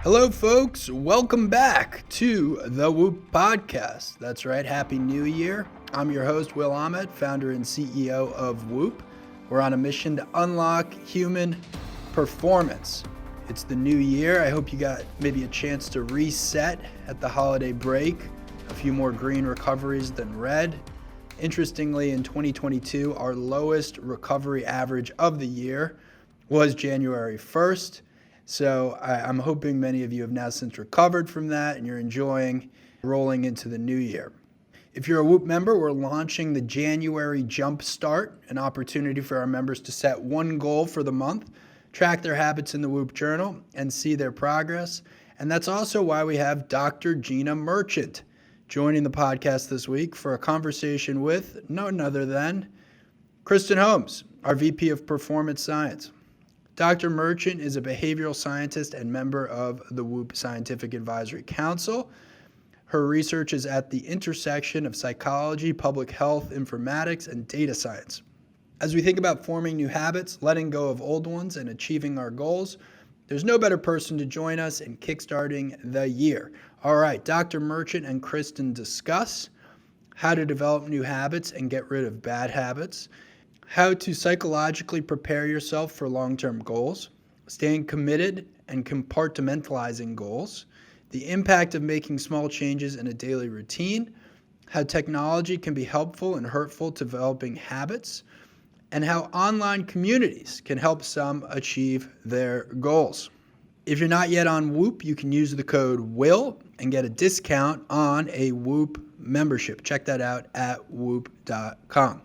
Hello, folks. Welcome back to the Whoop Podcast. That's right. Happy New Year. I'm your host, Will Ahmed, founder and CEO of Whoop. We're on a mission to unlock human performance. It's the new year. I hope you got maybe a chance to reset at the holiday break. A few more green recoveries than red. Interestingly, in 2022, our lowest recovery average of the year was January 1st. So I'm hoping many of you have now since recovered from that and you're enjoying rolling into the new year. If you're a Whoop member, we're launching the January Jump Start, an opportunity for our members to set one goal for the month, track their habits in the Whoop journal, and see their progress. And that's also why we have Dr. Gina Merchant joining the podcast this week for a conversation with none other than Kristen Holmes, our VP of Performance Science. Dr. Merchant is a behavioral scientist and member of the Whoop Scientific Advisory Council. Her research is at the intersection of psychology, public health, informatics, and data science. As we think about forming new habits, letting go of old ones, and achieving our goals, there's no better person to join us in kickstarting the year. All right, Dr. Merchant and Kristen discuss how to develop new habits and get rid of bad habits, how to psychologically prepare yourself for long-term goals, staying committed and compartmentalizing goals, the impact of making small changes in a daily routine, how technology can be helpful and hurtful to developing habits, and how online communities can help some achieve their goals. If you're not yet on Whoop, you can use the code WILL and get a discount on a Whoop membership. Check that out at whoop.com.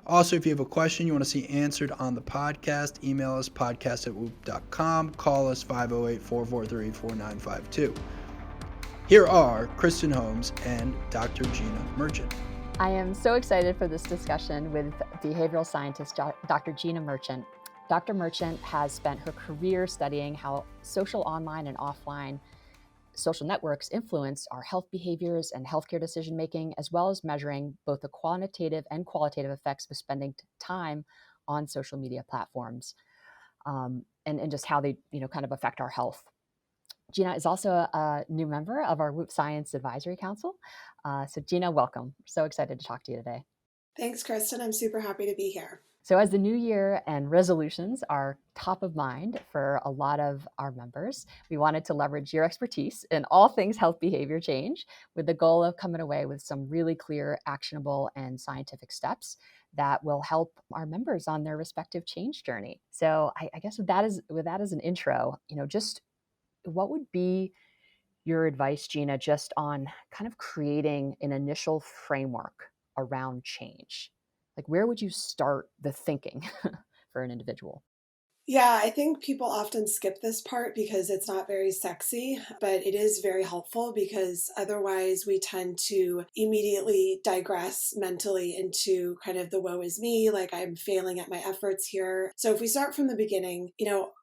Also, if you have a question you want to see answered on the podcast, email us podcast@whoop.com, call us 508-443-4952. Here are Kristen Holmes and Dr. Gina Merchant. I am so excited for this discussion with behavioral scientist Dr. Gina Merchant. Dr. Merchant has spent her career studying how social online and offline social networks influence our health behaviors and healthcare decision-making, as well as measuring both the quantitative and qualitative effects of spending time on social media platforms, and just how they, kind of affect our health. Gina is also a new member of our Whoop Science Advisory Council. So Gina, welcome. We're so excited to talk to you today. Thanks, Kristen. I'm super happy to be here. So as the new year and resolutions are top of mind for a lot of our members, we wanted to leverage your expertise in all things health behavior change with the goal of coming away with some really clear, actionable, and scientific steps that will help our members on their respective change journey. So I guess with that as an intro, just what would be your advice, Gina, just on kind of creating an initial framework around change? Like, where would you start the thinking for an individual? Yeah, I think people often skip this part because it's not very sexy, but it is very helpful because otherwise we tend to immediately digress mentally into kind of the woe is me, like I'm failing at my efforts here. So if we start from the beginning,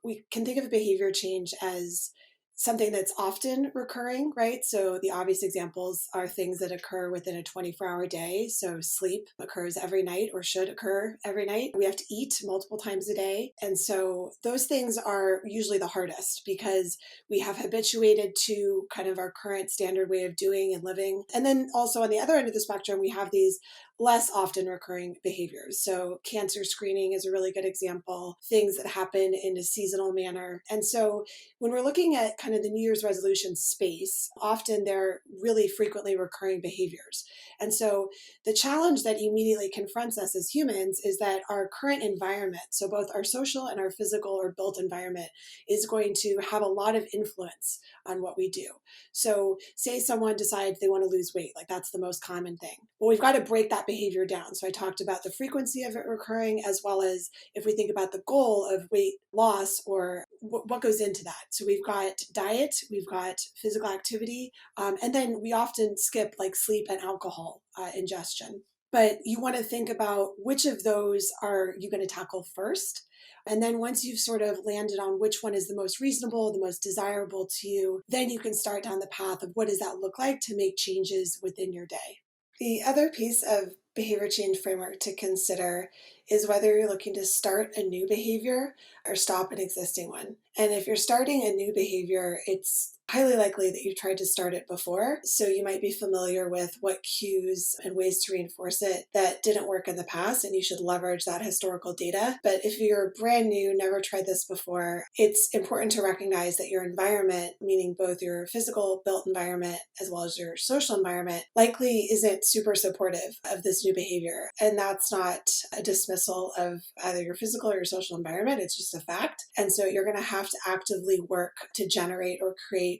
we can think of behavior change as something that's often recurring, right? So the obvious examples are things that occur within a 24-hour day. So sleep occurs every night or should occur every night. We have to eat multiple times a day. And so those things are usually the hardest because we have habituated to kind of our current standard way of doing and living. And then also on the other end of the spectrum, we have these less often recurring behaviors. So cancer screening is a really good example, things that happen in a seasonal manner. And so when we're looking at kind of the New Year's resolution space, often they're really frequently recurring behaviors. And so the challenge that immediately confronts us as humans is that our current environment, so both our social and our physical or built environment, is going to have a lot of influence on what we do. So say someone decides they want to lose weight, like that's the most common thing. Well, we've got to break that behavior down. So I talked about the frequency of it recurring, as well as if we think about the goal of weight loss or what goes into that. So we've got diet, we've got physical activity, and then we often skip like sleep and alcohol ingestion. But you want to think about which of those are you going to tackle first. And then once you've sort of landed on which one is the most reasonable, the most desirable to you, then you can start down the path of what does that look like to make changes within your day. The other piece of behavior change framework to consider is whether you're looking to start a new behavior or stop an existing one. And if you're starting a new behavior, it's highly likely that you've tried to start it before. So you might be familiar with what cues and ways to reinforce it that didn't work in the past, and you should leverage that historical data. But if you're brand new, never tried this before, it's important to recognize that your environment, meaning both your physical built environment as well as your social environment, likely isn't super supportive of this new behavior. And that's not a dismissal of either your physical or your social environment. It's just a fact. And so you're going to have to actively work to generate or create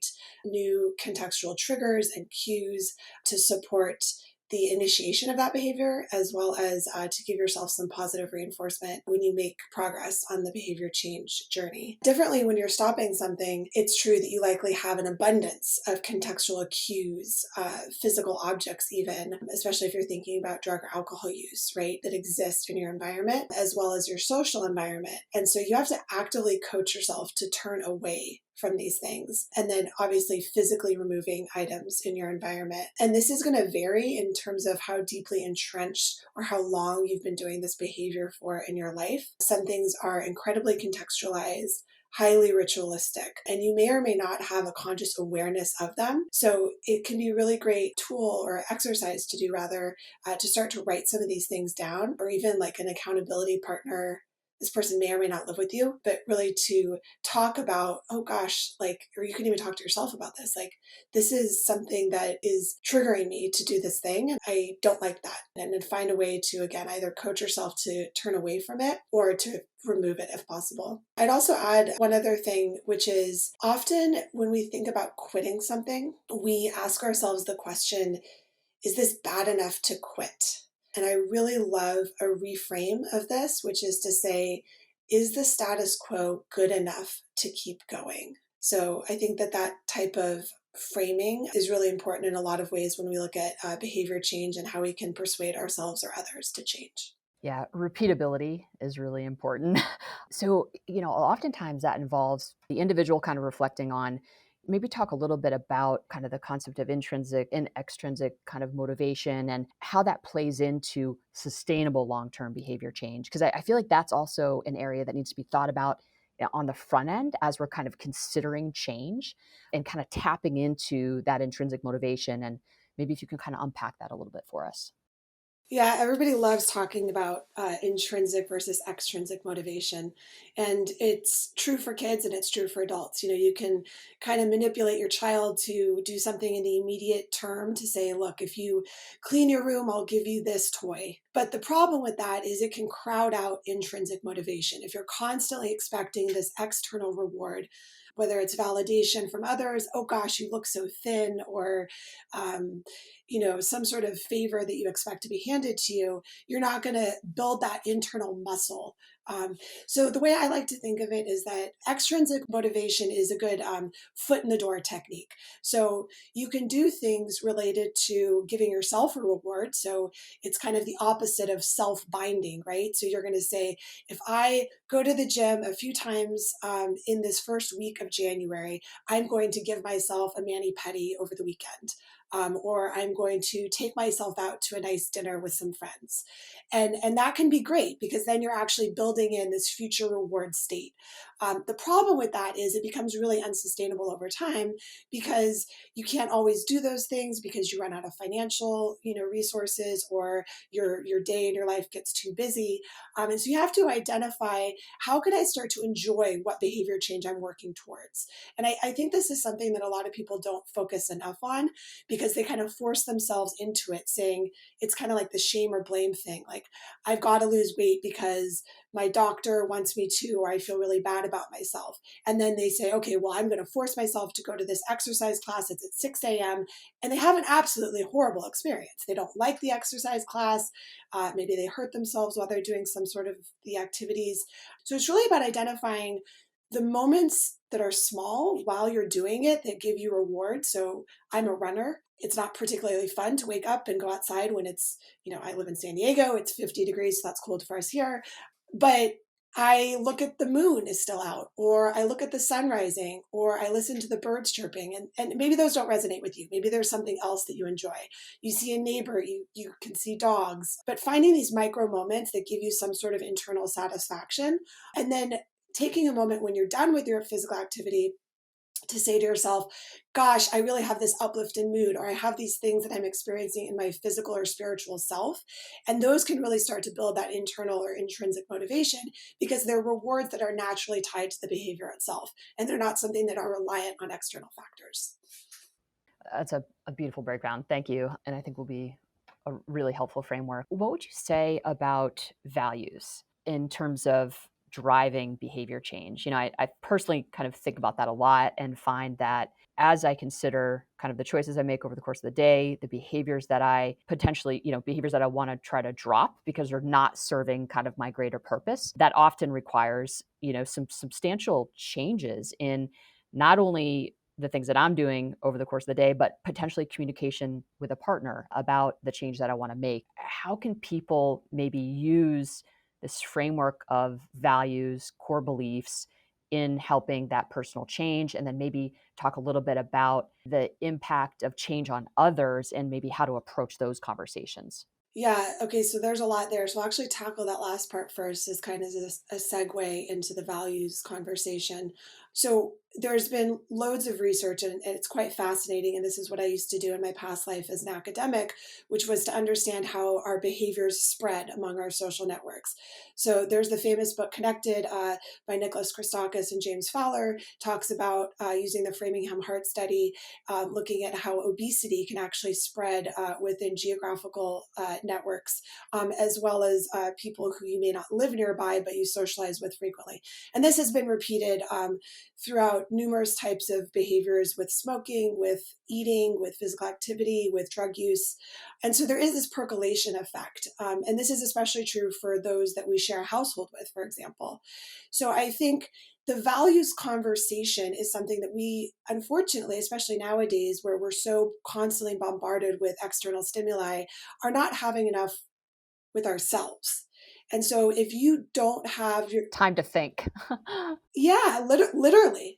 new contextual triggers and cues to support the initiation of that behavior, as well as to give yourself some positive reinforcement when you make progress on the behavior change journey. Differently, when you're stopping something, it's true that you likely have an abundance of contextual cues, physical objects even, especially if you're thinking about drug or alcohol use, right, that exist in your environment, as well as your social environment. And so you have to actively coach yourself to turn away from these things, and then obviously physically removing items in your environment. And this is going to vary in terms of how deeply entrenched or how long you've been doing this behavior for in your life. Some things are incredibly contextualized, highly ritualistic, and you may or may not have a conscious awareness of them. So it can be a really great tool or exercise to do, rather, to start to write some of these things down, or even like an accountability partner. This person may or may not live with you, but really to talk about, oh gosh, like, or you can even talk to yourself about this. Like, this is something that is triggering me to do this thing, and I don't like that. And then find a way to, again, either coach yourself to turn away from it or to remove it if possible. I'd also add one other thing, which is often when we think about quitting something, we ask ourselves the question, is this bad enough to quit? And I really love a reframe of this, which is to say, is the status quo good enough to keep going? So I think that that type of framing is really important in a lot of ways when we look at behavior change and how we can persuade ourselves or others to change. Yeah, repeatability is really important. So, oftentimes that involves the individual kind of reflecting on, maybe talk a little bit about kind of the concept of intrinsic and extrinsic kind of motivation and how that plays into sustainable long-term behavior change. Because I feel like that's also an area that needs to be thought about on the front end as we're kind of considering change and kind of tapping into that intrinsic motivation. And maybe if you can kind of unpack that a little bit for us. Yeah, everybody loves talking about intrinsic versus extrinsic motivation. And it's true for kids and it's true for adults. You can kind of manipulate your child to do something in the immediate term to say, look, if you clean your room, I'll give you this toy. But the problem with that is it can crowd out intrinsic motivation. If you're constantly expecting this external reward, whether it's validation from others, oh gosh, you look so thin, or some sort of favor that you expect to be handed to you, you're not going to build that internal muscle. So the way I like to think of it is that extrinsic motivation is a good foot in the door technique. So you can do things related to giving yourself a reward. So it's kind of the opposite of self-binding, right? So you're going to say, if I go to the gym a few times in this first week of January, I'm going to give myself a mani-pedi over the weekend. Or I'm going to take myself out to a nice dinner with some friends. And that can be great because then you're actually building in this future reward state. The problem with that is it becomes really unsustainable over time because you can't always do those things because you run out of financial, resources, or your day in your life gets too busy. And so you have to identify, how can I start to enjoy what behavior change I'm working towards? And I think this is something that a lot of people don't focus enough on, because they kind of force themselves into it, saying it's kind of like the shame or blame thing. Like, I've got to lose weight because my doctor wants me to, or I feel really bad about myself. And then they say, okay, well, I'm going to force myself to go to this exercise class. It's at 6 a.m. And they have an absolutely horrible experience. They don't like the exercise class. Maybe they hurt themselves while they're doing some sort of the activities. So it's really about identifying the moments that are small while you're doing it that give you reward. So I'm a runner. It's not particularly fun to wake up and go outside when it's, I live in San Diego, it's 50 degrees, so that's cold for us here. But I look at the moon is still out, or I look at the sun rising, or I listen to the birds chirping. And maybe those don't resonate with you. Maybe there's something else that you enjoy. You see a neighbor, you can see dogs. But finding these micro moments that give you some sort of internal satisfaction, and then taking a moment when you're done with your physical activity to say to yourself, gosh, I really have this uplifting mood, or I have these things that I'm experiencing in my physical or spiritual self. And those can really start to build that internal or intrinsic motivation because they're rewards that are naturally tied to the behavior itself. And they're not something that are reliant on external factors. That's a beautiful breakdown. Thank you. And I think will be a really helpful framework. What would you say about values in terms of driving behavior change? I personally kind of think about that a lot and find that as I consider kind of the choices I make over the course of the day, the behaviors that I potentially, behaviors that I want to try to drop because they're not serving kind of my greater purpose, that often requires, some substantial changes in not only the things that I'm doing over the course of the day, but potentially communication with a partner about the change that I want to make. How can people maybe use this framework of values, core beliefs in helping that personal change? And then maybe talk a little bit about the impact of change on others and maybe how to approach those conversations. Yeah, okay, so there's a lot there. So I'll actually tackle that last part first as kind of a segue into the values conversation. So there's been loads of research and it's quite fascinating. And this is what I used to do in my past life as an academic, which was to understand how our behaviors spread among our social networks. So there's the famous book Connected by Nicholas Christakis and James Fowler, talks about using the Framingham Heart Study, looking at how obesity can actually spread within geographical networks, as well as people who you may not live nearby, but you socialize with frequently. And this has been repeated throughout numerous types of behaviors with smoking, with eating, with physical activity, with drug use. And so there is this percolation effect. And this is especially true for those that we share a household with, for example. So I think the values conversation is something that we, unfortunately, especially nowadays, where we're so constantly bombarded with external stimuli, are not having enough with ourselves. And so if you don't have your Time to think. yeah, literally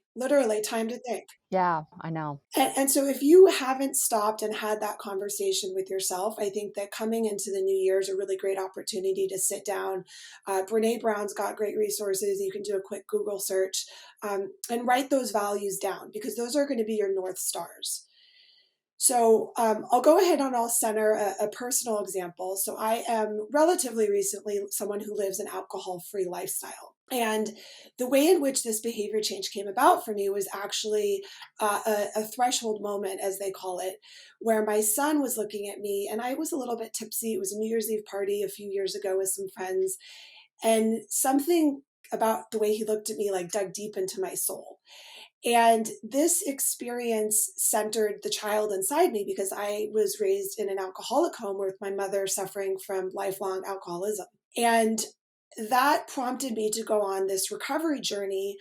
time to think. Yeah, I know. And so if you haven't stopped and had that conversation with yourself, I think that coming into the new year is a really great opportunity to sit down. Brene Brown's got great resources. You can do a quick Google search and write those values down because those are going to be your North Stars. So I'll go ahead and I'll center a personal example. So I am relatively recently someone who lives an alcohol-free lifestyle. And the way in which this behavior change came about for me was actually a threshold moment, as they call it, where my son was looking at me and I was a little bit tipsy. It was a New Year's Eve party a few years ago with some friends. And something about the way he looked at me like dug deep into my soul. And this experience centered the child inside me because I was raised in an alcoholic home with my mother suffering from lifelong alcoholism. And that prompted me to go on this recovery journey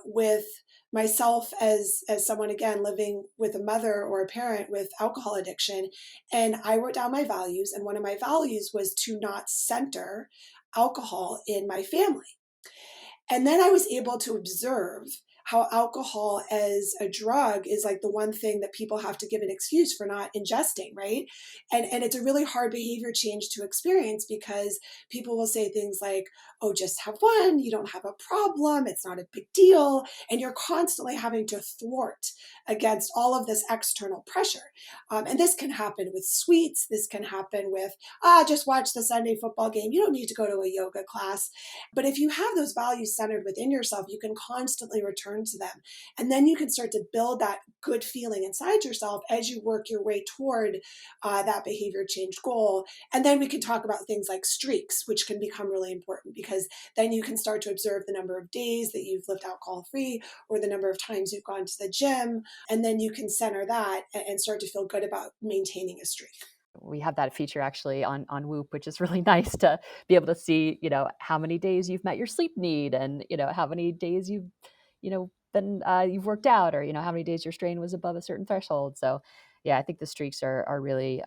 with myself as someone again living with a mother or a parent with alcohol addiction. And I wrote down my values, and one of my values was to not center alcohol in my family. And then I was able to observe how alcohol as a drug is like the one thing that people have to give an excuse for not ingesting, right? And it's a really hard behavior change to experience because people will say things like, oh, just have one, you don't have a problem, it's not a big deal. And you're constantly having to thwart against all of this external pressure. And this can happen with sweets, this can happen with, just watch the Sunday football game, you don't need to go to a yoga class. But if you have those values centered within yourself, you can constantly return to them. And then you can start to build that good feeling inside yourself as you work your way toward that behavior change goal. And then we can talk about things like streaks, which can become really important because then you can start to observe the number of days that you've lived alcohol free or the number of times you've gone to the gym. And then you can center that and start to feel good about maintaining a streak. We have that feature actually on Whoop, which is really nice to be able to see, how many days you've met your sleep need and, how many days been, you've worked out or, how many days your strain was above a certain threshold. So yeah, I think the streaks are really,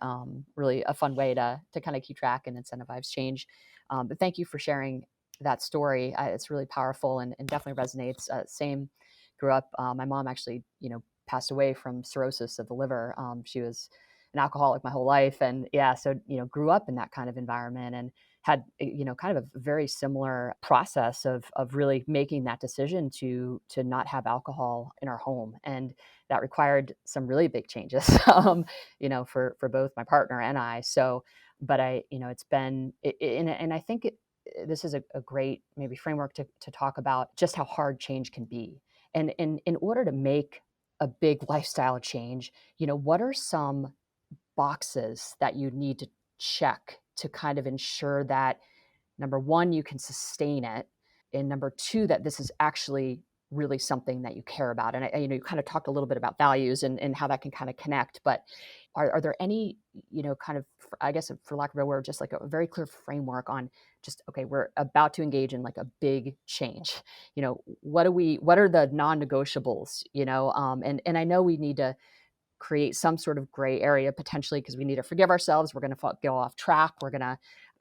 really a fun way to kind of keep track and incentivize change. But thank you for sharing that story. It's really powerful and definitely resonates. Same, grew up, my mom actually, passed away from cirrhosis of the liver. She was an alcoholic my whole life. And yeah, so, grew up in that kind of environment and had, kind of a very similar process of really making that decision to not have alcohol in our home. And that required some really big changes, for both my partner and I. So, but it's been, and I think this is a great maybe framework to talk about just how hard change can be. And in order to make a big lifestyle change, what are some boxes that you need to check to kind of ensure that number one, you can sustain it, and number two, that this is actually really something that you care about. And you kind of talked a little bit about values and how that can kind of connect, but are there any, kind of, I guess, for lack of a better word, just like a very clear framework on just, okay, we're about to engage in like a big change. What are the non-negotiables, and I know we need to create some sort of gray area potentially because we need to forgive ourselves. We're going to go off track. We're going to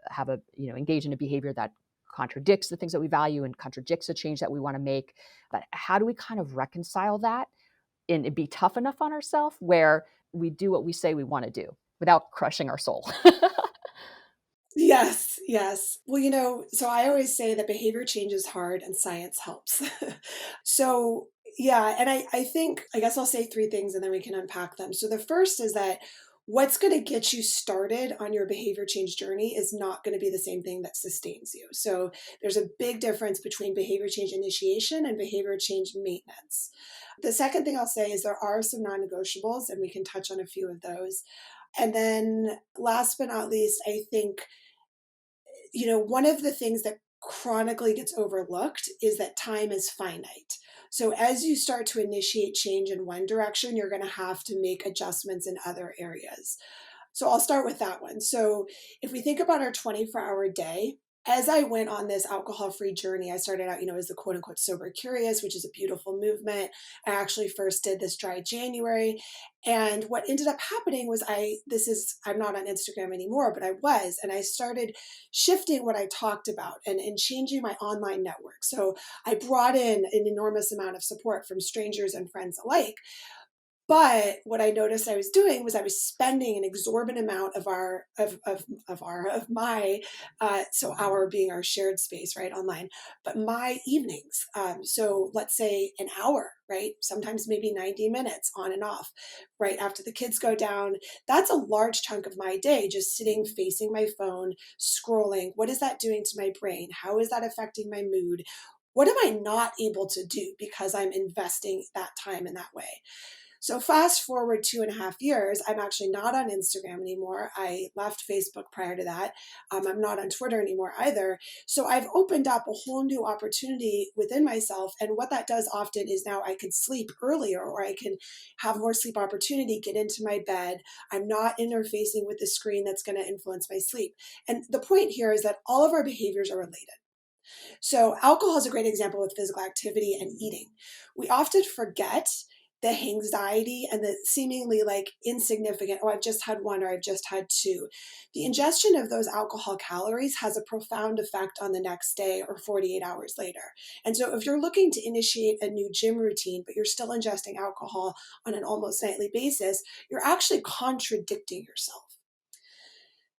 have engage in a behavior that contradicts the things that we value and contradicts the change that we want to make. But how do we kind of reconcile that and be tough enough on ourselves where we do what we say we want to do without crushing our soul? Yes, yes. Well, so I always say that behavior change is hard and science helps. So, yeah, and I think, I guess I'll say three things and then we can unpack them. So, the first is that what's going to get you started on your behavior change journey is not going to be the same thing that sustains you. So, there's a big difference between behavior change initiation and behavior change maintenance. The second thing I'll say is there are some non negotiables, and we can touch on a few of those. And then, last but not least, I think one of the things that chronically gets overlooked is that time is finite. So as you start to initiate change in one direction, you're going to have to make adjustments in other areas. So I'll start with that one. So if we think about our 24-hour day, as I went on this alcohol-free journey, I started out, as the quote unquote sober curious, which is a beautiful movement. I actually first did this dry January. And what ended up happening was I'm not on Instagram anymore, but I was, and I started shifting what I talked about and changing my online network. So I brought in an enormous amount of support from strangers and friends alike. But what I noticed I was doing was I was spending an exorbitant amount of my so our being our shared space, right, online, but my evenings. So let's say an hour, right, sometimes maybe 90 minutes on and off, right after the kids go down. That's a large chunk of my day just sitting facing my phone, scrolling. What is that doing to my brain? How is that affecting my mood? What am I not able to do because I'm investing that time in that way? So fast forward 2.5 years, I'm actually not on Instagram anymore. I left Facebook prior to that. I'm not on Twitter anymore either. So I've opened up a whole new opportunity within myself. And what that does often is now I can sleep earlier, or I can have more sleep opportunity, get into my bed. I'm not interfacing with the screen that's going to influence my sleep. And the point here is that all of our behaviors are related. So alcohol is a great example with physical activity and eating. We often forget the anxiety and the seemingly like insignificant, oh, I've just had one or I've just had two. The ingestion of those alcohol calories has a profound effect on the next day or 48 hours later. And so if you're looking to initiate a new gym routine, but you're still ingesting alcohol on an almost nightly basis, you're actually contradicting yourself.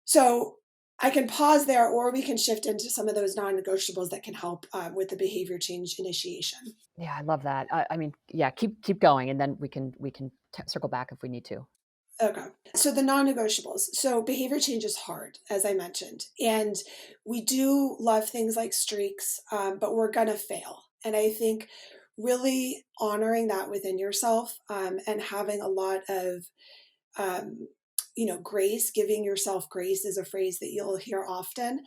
So I can pause there, or we can shift into some of those non-negotiables that can help with the behavior change initiation. Yeah, I love that. I mean, yeah, keep going, and then we can circle back if we need to. Okay. So the non-negotiables. So behavior change is hard, as I mentioned, and we do love things like streaks, but we're gonna fail. And I think really honoring that within yourself, and having a lot of grace, giving yourself grace is a phrase that you'll hear often.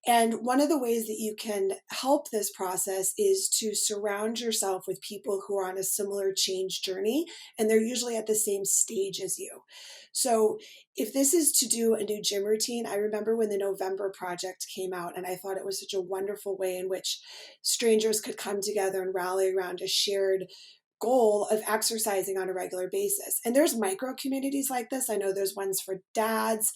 And one of the ways that you can help this process is to surround yourself with people who are on a similar change journey, and they're usually at the same stage as you. So if this is to do a new gym routine, I remember when the November Project came out, and I thought it was such a wonderful way in which strangers could come together and rally around a shared goal of exercising on a regular basis. And there's micro communities like this. I know there's ones for dads,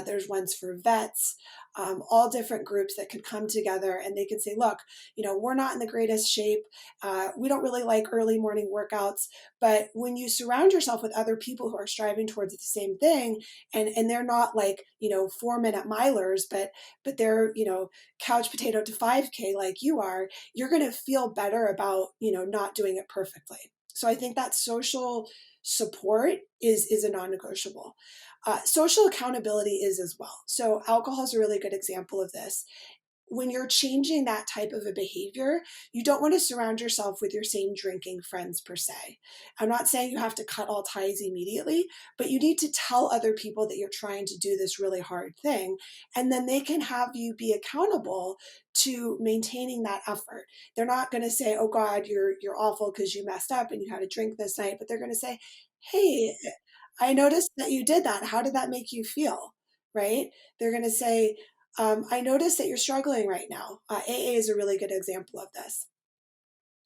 there's ones for vets, all different groups that could come together and they can say, look, we're not in the greatest shape. We don't really like early morning workouts. But when you surround yourself with other people who are striving towards the same thing, and they're not like, 4-minute milers, but they're, couch potato to 5K like you are, you're going to feel better about, not doing it perfectly. So I think that social support is a non-negotiable. Social accountability is as well. So alcohol is a really good example of this. When you're changing that type of a behavior, you don't want to surround yourself with your same drinking friends per se. I'm not saying you have to cut all ties immediately, but you need to tell other people that you're trying to do this really hard thing. And then they can have you be accountable to maintaining that effort. They're not going to say, oh God, you're awful because you messed up and you had a drink this night, but they're going to say, hey, I noticed that you did that. How did that make you feel? Right? They're going to say, I noticed that you're struggling right now. AA is a really good example of this.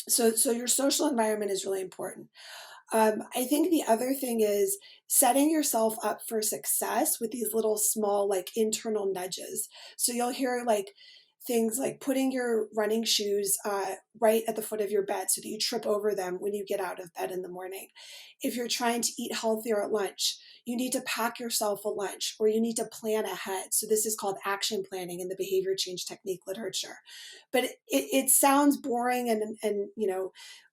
So your social environment is really important. I think the other thing is setting yourself up for success with these little small like internal nudges. So you'll hear like things like putting your running shoes right at the foot of your bed so that you trip over them when you get out of bed in the morning. If you're trying to eat healthier at lunch, you need to pack yourself a lunch or you need to plan ahead. So this is called action planning in the behavior change technique literature. But it sounds boring and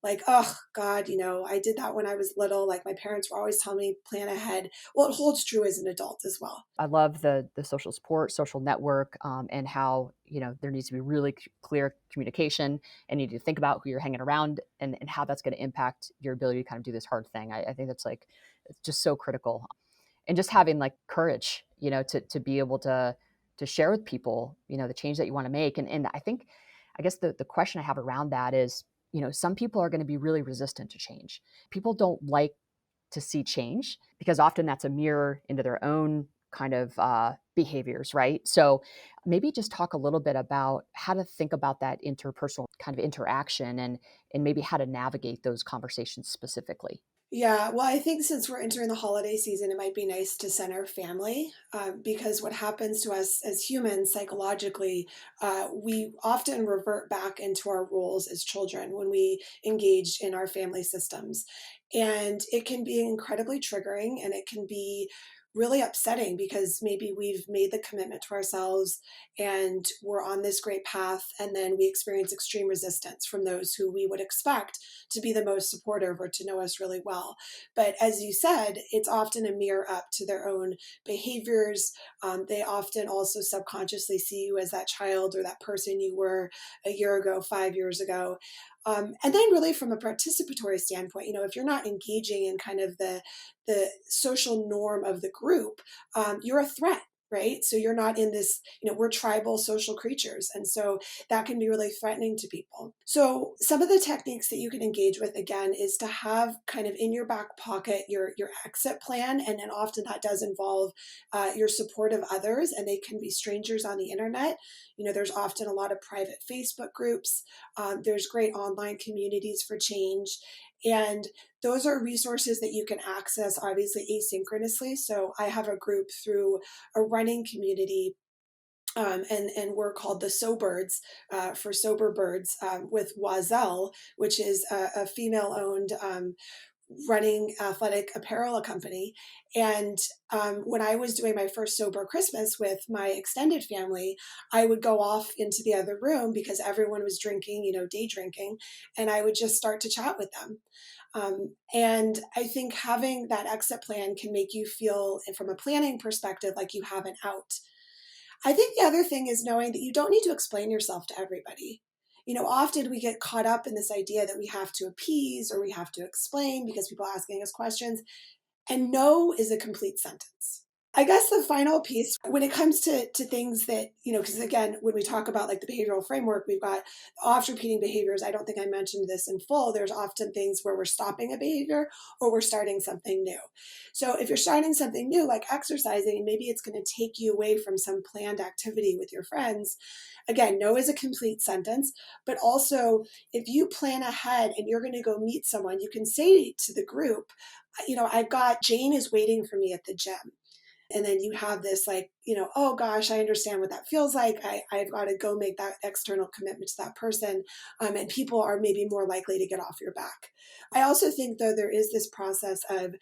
like, oh God, I did that when I was little. Like my parents were always telling me plan ahead. Well, it holds true as an adult as well. I love the social support, social network, and how there needs to be really clear communication, and you need to think about who you're hanging around and how that's going to impact your ability to kind of do this hard thing. I think that's like it's just so critical, and just having like courage, to be able to share with people, the change that you want to make, and I guess the question I have around that is, some people are going to be really resistant to change. People don't like to see change because often that's a mirror into their own kind of behaviors, right? So maybe just talk a little bit about how to think about that interpersonal kind of interaction and maybe how to navigate those conversations specifically. Yeah, well, I think since we're entering the holiday season, it might be nice to center family because what happens to us as humans psychologically, we often revert back into our roles as children when we engage in our family systems. And it can be incredibly triggering and it can be really upsetting because maybe we've made the commitment to ourselves and we're on this great path and then we experience extreme resistance from those who we would expect to be the most supportive or to know us really well. But as you said, it's often a mirror up to their own behaviors. They often also subconsciously see you as that child or that person you were a year ago, 5 years ago. And then really from a participatory standpoint, if you're not engaging in kind of the social norm of the group, you're a threat. Right. So you're not in this, we're tribal social creatures. And so that can be really threatening to people. So some of the techniques that you can engage with, again, is to have kind of in your back pocket your exit plan. And then often that does involve your support of others, and they can be strangers on the internet. There's often a lot of private Facebook groups. There's great online communities for change. And those are resources that you can access obviously asynchronously. So I have a group through a running community, and we're called the Sobirds for Sober Birds with Oiselle, which is a female-owned running athletic apparel company. And when I was doing my first sober Christmas with my extended family, I would go off into the other room because everyone was drinking, day drinking, and I would just start to chat with them. And I think having that exit plan can make you feel, from a planning perspective, like you have an out. I think the other thing is knowing that you don't need to explain yourself to everybody. Often we get caught up in this idea that we have to appease or we have to explain because people are asking us questions. And no is a complete sentence. I guess the final piece when it comes to things that, because again, when we talk about like the behavioral framework, we've got oft repeating behaviors. I don't think I mentioned this in full. There's often things where we're stopping a behavior or we're starting something new. So if you're starting something new, like exercising, and maybe it's going to take you away from some planned activity with your friends. Again, no is a complete sentence, but also if you plan ahead and you're going to go meet someone, you can say to the group, I've got Jane is waiting for me at the gym. And then you have this like, oh gosh, I understand what that feels like. I've got to go make that external commitment to that person. And people are maybe more likely to get off your back. I also think, though, there is this process of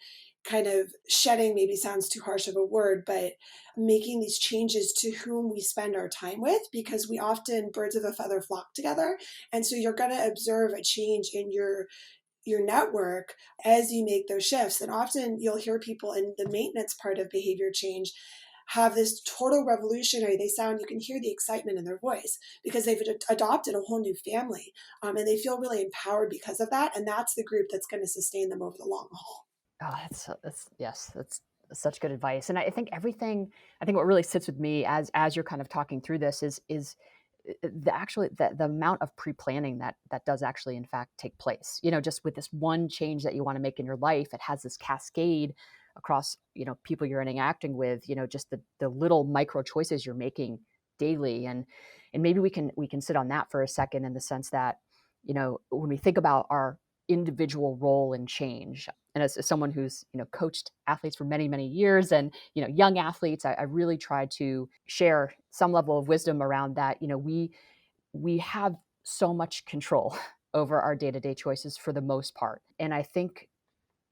kind of shedding, maybe sounds too harsh of a word, but making these changes to whom we spend our time with, because we often birds of a feather flock together. And so you're going to observe a change in your network as you make those shifts. And often you'll hear people in the maintenance part of behavior change have this total revolutionary, you can hear the excitement in their voice because they've adopted a whole new family, and they feel really empowered because of that. And that's the group that's going to sustain them over the long haul. Oh, yes, that's such good advice. And I think what really sits with me as you're kind of talking through this is the amount of pre-planning that does actually in fact take place. Just with this one change that you want to make in your life, it has this cascade across, people you're interacting with, just the little micro choices you're making daily. And maybe we can sit on that for a second, in the sense that, when we think about our individual role in change, and as someone who's coached athletes for many many years, and young athletes, I really try to share some level of wisdom around that. We have so much control over our day-to-day choices for the most part, and I think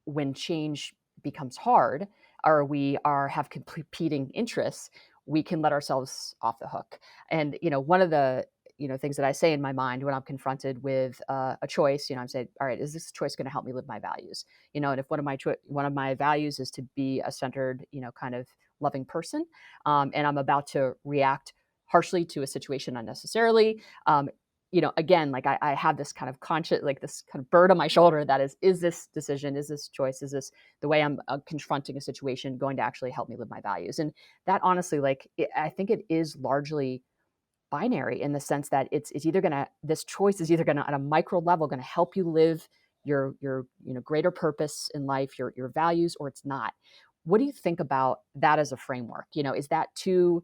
when change becomes hard, or we have competing interests, we can let ourselves off the hook. And one of the things that I say in my mind when I'm confronted with a choice, I'm saying, all right, is this choice going to help me live my values? And if one of my values is to be a centered, kind of loving person, and I'm about to react harshly to a situation unnecessarily, again, like I have this kind of conscious, like this kind of bird on my shoulder that is this decision, is this choice, is this the way I'm confronting a situation going to actually help me live my values? And that honestly, I think it is largely binary, in the sense that this choice is either gonna, at a micro level, gonna help you live your greater purpose in life, your values, or it's not. What do you think about that as a framework? Is that too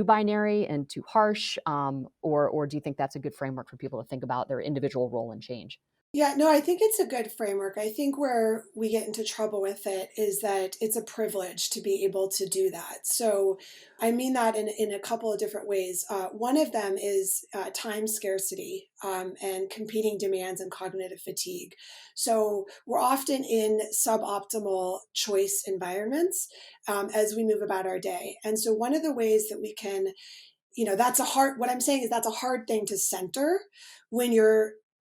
binary and too harsh, or do you think that's a good framework for people to think about their individual role and change? Yeah, no, I think it's a good framework. I think where we get into trouble with it is that it's a privilege to be able to do that. So I mean that in a couple of different ways. One of them is time scarcity, and competing demands and cognitive fatigue. So we're often in suboptimal choice environments as we move about our day. And so one of the ways that we can, what I'm saying is that's a hard thing to center when you're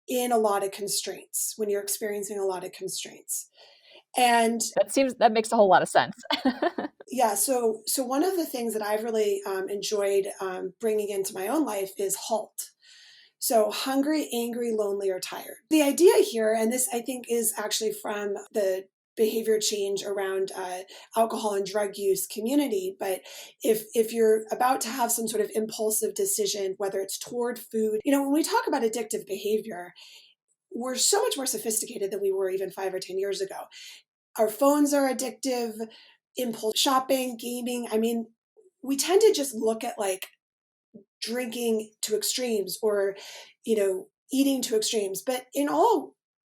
in a lot of constraints, when you're experiencing a lot of constraints. And That makes a whole lot of sense. yeah, so one of the things that I've really enjoyed bringing into my own life is HALT. So hungry, angry, lonely, or tired. The idea here, and this I think is actually from the behavior change around alcohol and drug use community, but if you're about to have some sort of impulsive decision, whether it's toward food, when we talk about addictive behavior, we're so much more sophisticated than we were even 5 or 10 years ago. Our phones are addictive, impulse shopping, gaming. I mean, we tend to just look at like drinking to extremes or, eating to extremes. But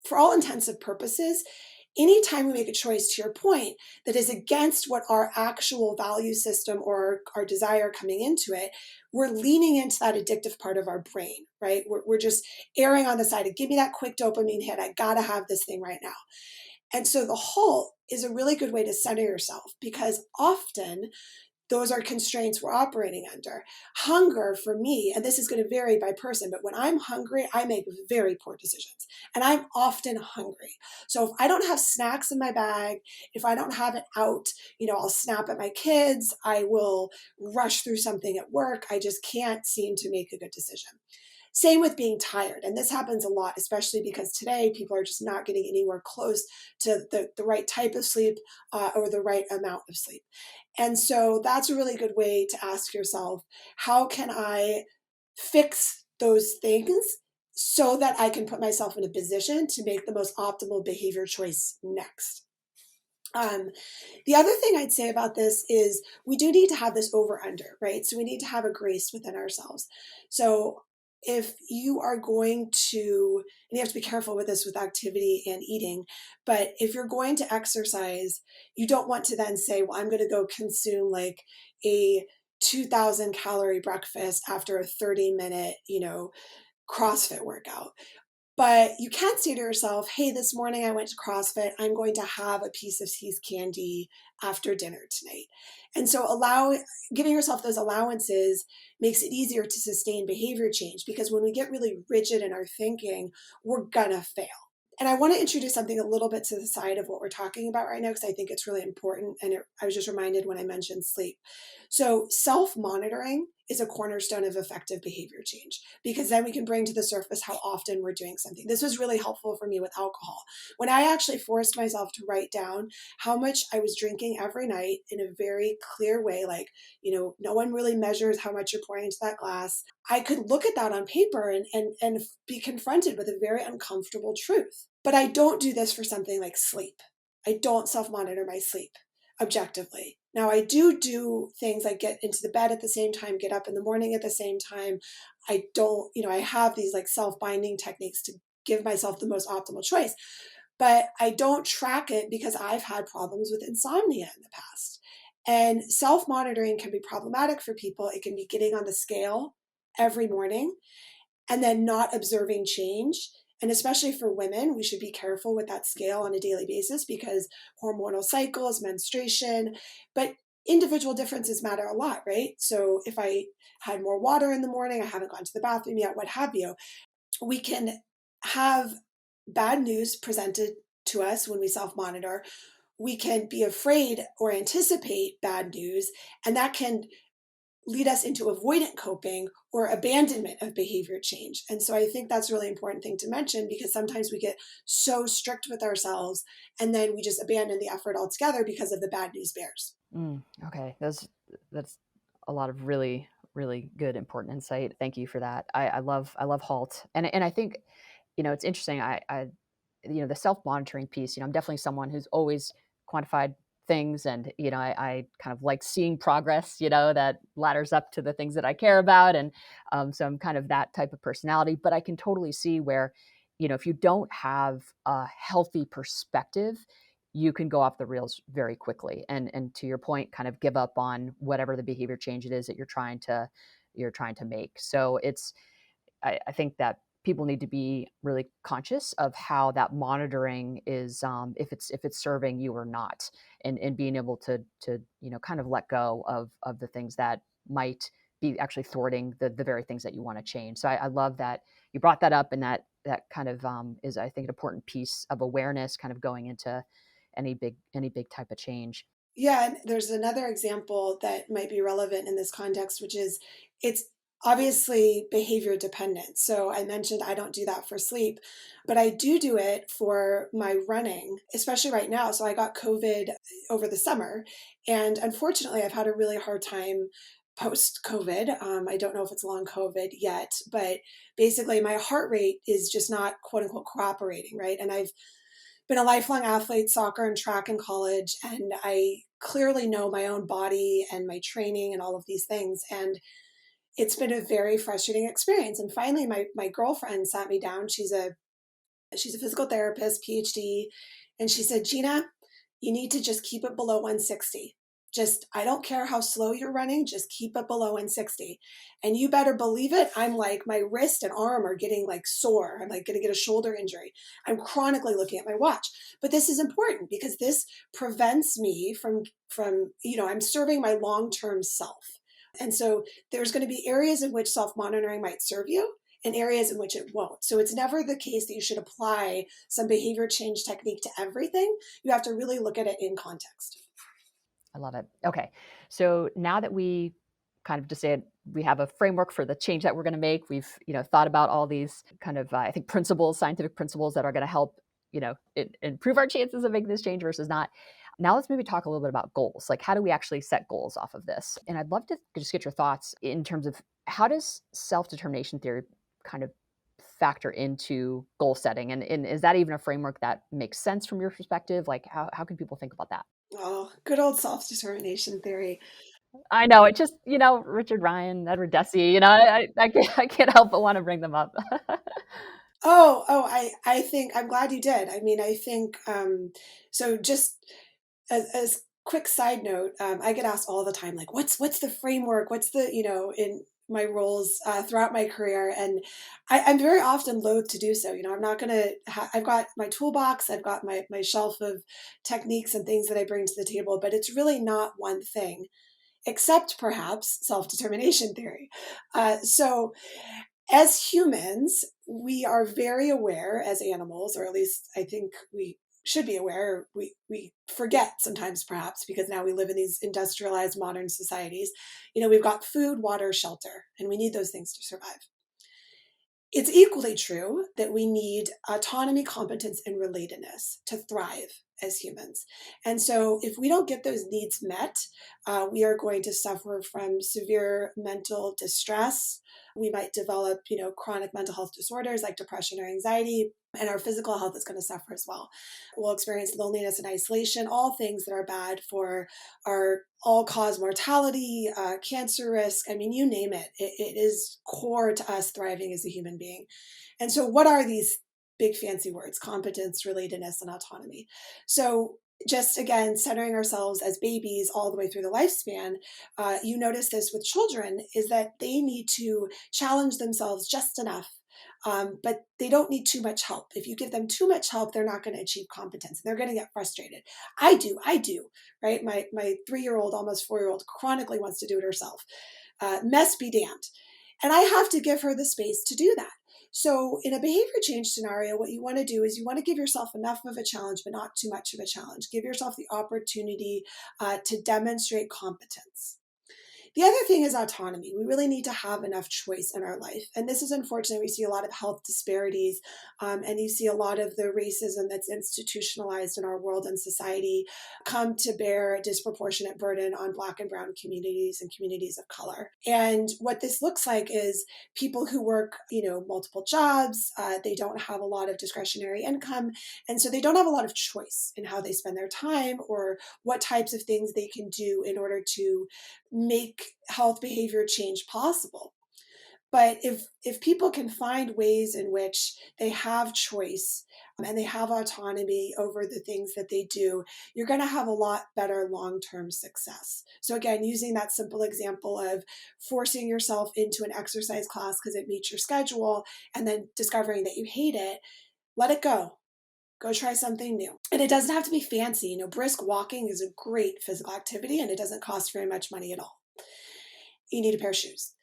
for all intensive purposes, anytime we make a choice, to your point, that is against what our actual value system or our desire coming into it, we're leaning into that addictive part of our brain, right? We're just erring on the side of give me that quick dopamine hit. I got to have this thing right now. And so the halt is a really good way to center yourself, because often those are constraints we're operating under. Hunger for me, and this is going to vary by person, but when I'm hungry, I make very poor decisions. And I'm often hungry. So if I don't have snacks in my bag, if I don't have it out, I'll snap at my kids. I will rush through something at work. I just can't seem to make a good decision. Same with being tired. And this happens a lot, especially because today people are just not getting anywhere close to the right type of sleep or the right amount of sleep. And so that's a really good way to ask yourself, how can I fix those things so that I can put myself in a position to make the most optimal behavior choice next? Um, the other thing I'd say about this is we do need to have this over under, right? So we need to have a grace within ourselves. So if you are going to, and you have to be careful with this with activity and eating, but if you're going to exercise, you don't want to then say, well, I'm going to go consume like a 2,000 calorie breakfast after a 30-minute, CrossFit workout. But you can say to yourself, hey, this morning I went to CrossFit. I'm going to have a piece of See's candy after dinner tonight. And so giving yourself those allowances makes it easier to sustain behavior change, because when we get really rigid in our thinking, we're gonna fail. And I want to introduce something a little bit to the side of what we're talking about right now, because I think it's really important. And I was just reminded when I mentioned sleep. So self-monitoring is a cornerstone of effective behavior change, because then we can bring to the surface how often we're doing something. This was really helpful for me with alcohol. When I actually forced myself to write down how much I was drinking every night in a very clear way, like, no one really measures how much you're pouring into that glass. I could look at that on paper and be confronted with a very uncomfortable truth. But I don't do this for something like sleep. I don't self-monitor my sleep objectively. Now, I do things like get into the bed at the same time, get up in the morning at the same time. I don't, I have these like self-binding techniques to give myself the most optimal choice, but I don't track it because I've had problems with insomnia in the past. And self-monitoring can be problematic for people. It can be getting on the scale every morning and then not observing change. And especially for women, we should be careful with that scale on a daily basis, because hormonal cycles, menstruation, but individual differences matter a lot, right? So if I had more water in the morning, I haven't gone to the bathroom yet, what have you, we can have bad news presented to us when we self-monitor. We can be afraid or anticipate bad news, and that can lead us into avoidant coping or abandonment of behavior change. And so I think that's a really important thing to mention, because sometimes we get so strict with ourselves and then we just abandon the effort altogether because of the bad news bears. Okay, that's a lot of really really good important insight. Thank you for that. I love HALT, and I think it's interesting. I the self monitoring piece. I'm definitely someone who's always quantified things, and I kind of like seeing progress. That ladders up to the things that I care about, and so I'm kind of that type of personality. But I can totally see where if you don't have a healthy perspective, you can go off the rails very quickly, and to your point, kind of give up on whatever the behavior change it is that you're trying to make. So I think that people need to be really conscious of how that monitoring is, if it's serving you or not, and being able to kind of let go of the things that might be actually thwarting the very things that you want to change. So I love that you brought that up, and that kind of is, I think, an important piece of awareness, kind of going into any big type of change. Yeah, and there's another example that might be relevant in this context, which is it's obviously behavior dependent. So I mentioned I don't do that for sleep, but I do it for my running, especially right now. So I got COVID over the summer, and unfortunately, I've had a really hard time post COVID. I don't know if it's long COVID yet, but basically, my heart rate is just not quote unquote cooperating, right? And I've been a lifelong athlete, soccer and track in college, and I clearly know my own body and my training and all of these things. And it's been a very frustrating experience. And finally, my girlfriend sat me down. She's a physical therapist, PhD, and she said, Gina, you need to just keep it below 160. Just, I don't care how slow you're running, just keep it below 160. And you better believe it, I'm like, my wrist and arm are getting like sore. I'm like going to get a shoulder injury. I'm chronically looking at my watch. But this is important because this prevents me from, I'm serving my long-term self. And so there's going to be areas in which self-monitoring might serve you and areas in which it won't. So it's never the case that you should apply some behavior change technique to everything. You have to really look at it in context. I love it. Okay. So now that we kind of we have a framework for the change that we're going to make. We've, thought about all these kind of, I think, principles, scientific principles that are going to help, improve our chances of making this change versus not. Now let's maybe talk a little bit about goals. Like, how do we actually set goals off of this? And I'd love to just get your thoughts in terms of how does self-determination theory kind of factor into goal setting? And is that even a framework that makes sense from your perspective? Like, how can people think about that? Oh, good old self-determination theory. I know it just, Richard Ryan, Edward Deci, I can't help but want to bring them up. I think I'm glad you did. I mean, I think so. Just as quick side note, I get asked all the time, like, what's the framework? What's the in my roles throughout my career, and I'm very often loath to do so. I'm not going to. I've got my toolbox. I've got my shelf of techniques and things that I bring to the table, but it's really not one thing, except perhaps self-determination theory. So as humans, we are very aware as animals, or at least I think we should be aware. We forget sometimes, perhaps, because now we live in these industrialized modern societies. We've got food, water, shelter, and we need those things to survive. It's equally true that we need autonomy, competence, and relatedness to thrive as humans. And so, if we don't get those needs met, we are going to suffer from severe mental distress. We might develop, chronic mental health disorders like depression or anxiety, and our physical health is going to suffer as well. We'll experience loneliness and isolation, all things that are bad for our all-cause mortality, cancer risk. I mean, you name it. It is core to us thriving as a human being. And so what are these big fancy words? Competence, relatedness, and autonomy. So just again, centering ourselves as babies all the way through the lifespan, you notice this with children, is that they need to challenge themselves just enough. But they don't need too much help. If you give them too much help, they're not going to achieve competence. They're going to get frustrated. I do, right? My 3-year-old, almost 4-year-old, chronically wants to do it herself. Mess be damned. And I have to give her the space to do that. So in a behavior change scenario, what you want to do is you want to give yourself enough of a challenge, but not too much of a challenge. Give yourself the opportunity to demonstrate competence. The other thing is autonomy. We really need to have enough choice in our life. And this is unfortunate. We see a lot of health disparities, and you see a lot of the racism that's institutionalized in our world and society come to bear a disproportionate burden on Black and Brown communities and communities of color. And what this looks like is people who work, multiple jobs, they don't have a lot of discretionary income, and so they don't have a lot of choice in how they spend their time or what types of things they can do in order to make health behavior change possible. But if people can find ways in which they have choice and they have autonomy over the things that they do, you're going to have a lot better long-term success. So again, using that simple example of forcing yourself into an exercise class because it meets your schedule and then discovering that you hate it, let it go. Go try something new. And it doesn't have to be fancy. Brisk walking is a great physical activity and it doesn't cost very much money at all. You need a pair of shoes.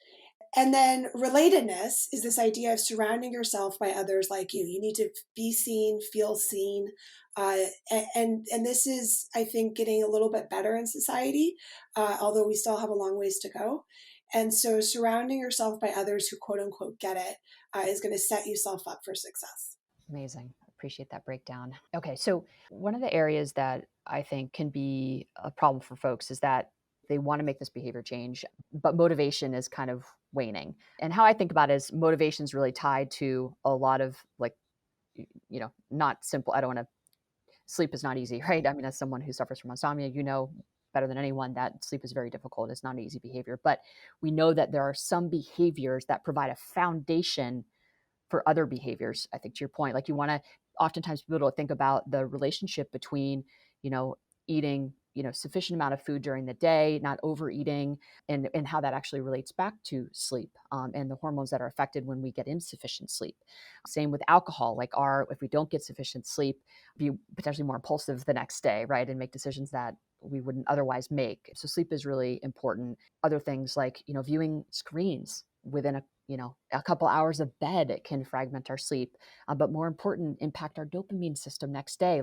And then relatedness is this idea of surrounding yourself by others like you. You need to be seen, feel seen. And this is, I think, getting a little bit better in society, although we still have a long ways to go. And so surrounding yourself by others who quote unquote get it is going to set yourself up for success. Amazing. Appreciate that breakdown. Okay, so one of the areas that I think can be a problem for folks is that they want to make this behavior change, but motivation is kind of waning. And how I think about it is motivation is really tied to a lot of not simple. I don't want to, sleep is not easy, right? I mean, as someone who suffers from insomnia, better than anyone that sleep is very difficult. It's not an easy behavior, but we know that there are some behaviors that provide a foundation for other behaviors. I think to your point, like you want to oftentimes people to think about the relationship between, eating, sufficient amount of food during the day, not overeating, and how that actually relates back to sleep and the hormones that are affected when we get insufficient sleep. Same with alcohol, if we don't get sufficient sleep, be potentially more impulsive the next day, right? And make decisions that we wouldn't otherwise make. So sleep is really important. Other things like, viewing screens within a couple hours of bed, it can fragment our sleep, but more important, impact our dopamine system next day.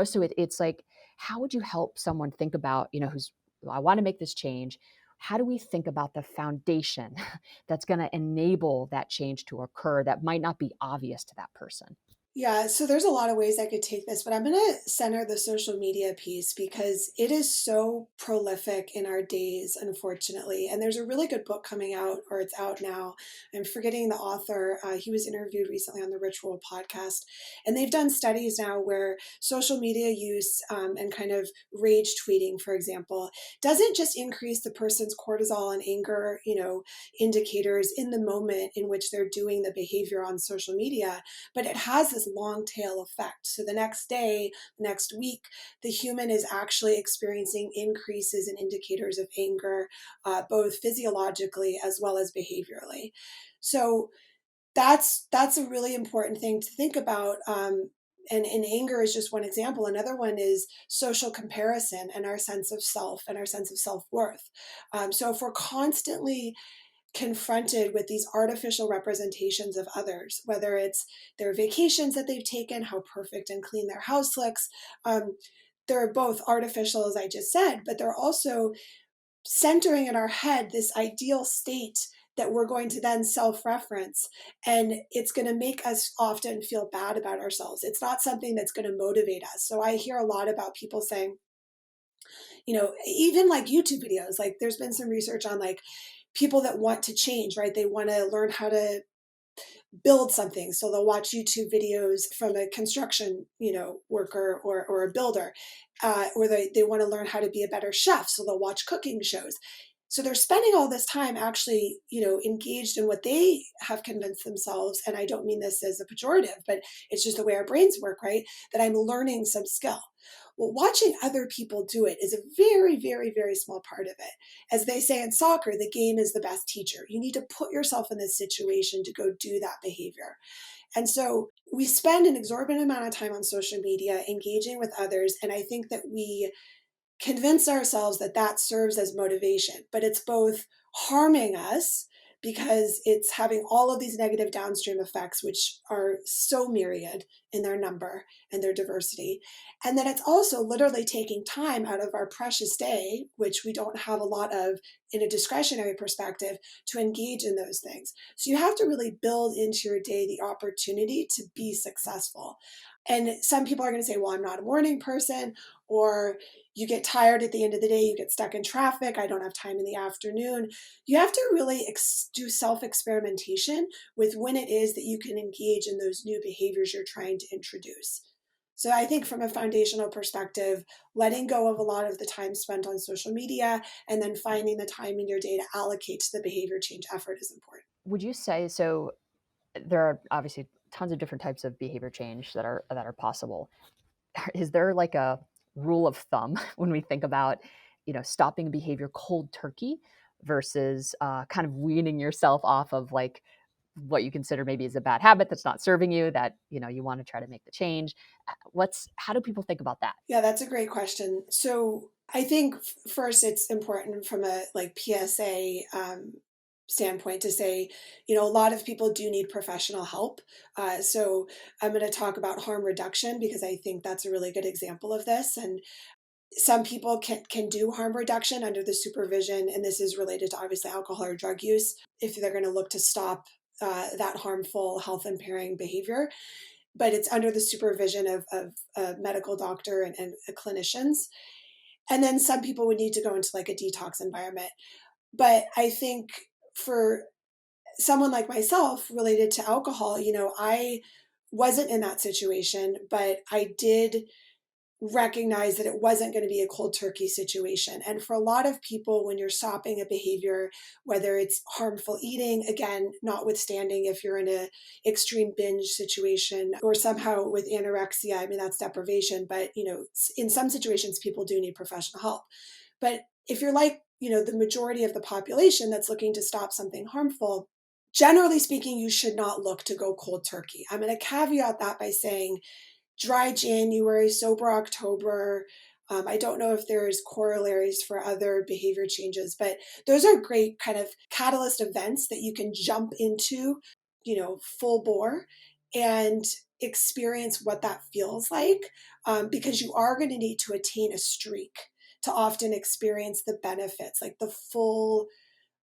So it's like, how would you help someone think about, I want to make this change. how do we think about the foundation that's going to enable that change to occur that might not be obvious to that person? Yeah, so there's a lot of ways I could take this, but I'm going to center the social media piece because it is so prolific in our days, unfortunately. And there's a really good book coming out, or it's out now. I'm forgetting the author. He was interviewed recently on the Ritual podcast. And they've done studies now where social media use and kind of rage tweeting, for example, doesn't just increase the person's cortisol and anger, indicators in the moment in which they're doing the behavior on social media, but it has this long tail effect. So the next day, next week, the human is actually experiencing increases in indicators of anger, both physiologically as well as behaviorally. So that's a really important thing to think about. And anger is just one example. Another one is social comparison and our sense of self and our sense of self-worth. So if we're constantly confronted with these artificial representations of others, whether it's their vacations that they've taken, how perfect and clean their house looks. They're both artificial, as I just said, but they're also centering in our head this ideal state that we're going to then self-reference, and it's going to make us often feel bad about ourselves. It's not something that's going to motivate us. So I hear a lot about people saying, even like YouTube videos, like there's been some research on like people that want to change, right? They want to learn how to build something. So they'll watch YouTube videos from a construction, worker or a builder, or they want to learn how to be a better chef. So they'll watch cooking shows. So they're spending all this time actually, engaged in what they have convinced themselves. And I don't mean this as a pejorative, but it's just the way our brains work, right? That I'm learning some skill. Well, watching other people do it is a very, very, very small part of it. As they say in soccer, the game is the best teacher. You need to put yourself in this situation to go do that behavior. And so we spend an exorbitant amount of time on social media engaging with others. And I think that we convince ourselves that that serves as motivation, but it's both harming us because it's having all of these negative downstream effects, which are so myriad in their number and their diversity. And then it's also literally taking time out of our precious day, which we don't have a lot of in a discretionary perspective, to engage in those things. So you have to really build into your day the opportunity to be successful. And some people are going to say, well, I'm not a morning person, or you get tired at the end of the day, you get stuck in traffic, I don't have time in the afternoon. You have to really do self-experimentation with when it is that you can engage in those new behaviors you're trying to introduce. So I think from a foundational perspective, letting go of a lot of the time spent on social media and then finding the time in your day to allocate to the behavior change effort is important. Would you say so? There are obviously tons of different types of behavior change that are possible. Is there like a rule of thumb when we think about, stopping behavior cold turkey versus kind of weaning yourself off of like what you consider maybe is a bad habit that's not serving you, that you want to try to make the change? How do people think about that? Yeah, that's a great question. So I think first it's important from a like PSA standpoint to say, a lot of people do need professional help. So I'm going to talk about harm reduction because I think that's a really good example of this. And some people can do harm reduction under the supervision, and this is related to obviously alcohol or drug use, if they're going to look to stop that harmful health impairing behavior. But it's under the supervision of a medical doctor and clinicians. And then some people would need to go into like a detox environment. But I think for someone like myself related to alcohol, I wasn't in that situation, but I did recognize that it wasn't going to be a cold turkey situation. And for a lot of people, when you're stopping a behavior, whether it's harmful eating, again, notwithstanding if you're in a extreme binge situation or somehow with anorexia, I mean, that's deprivation, but in some situations, people do need professional help. But if you're like, the majority of the population that's looking to stop something harmful, generally speaking, you should not look to go cold turkey. I'm going to caveat that by saying dry January, sober October. I don't know if there's corollaries for other behavior changes, but those are great kind of catalyst events that you can jump into, full bore and experience what that feels like, because you are going to need to attain a streak. to often experience the benefits, like the full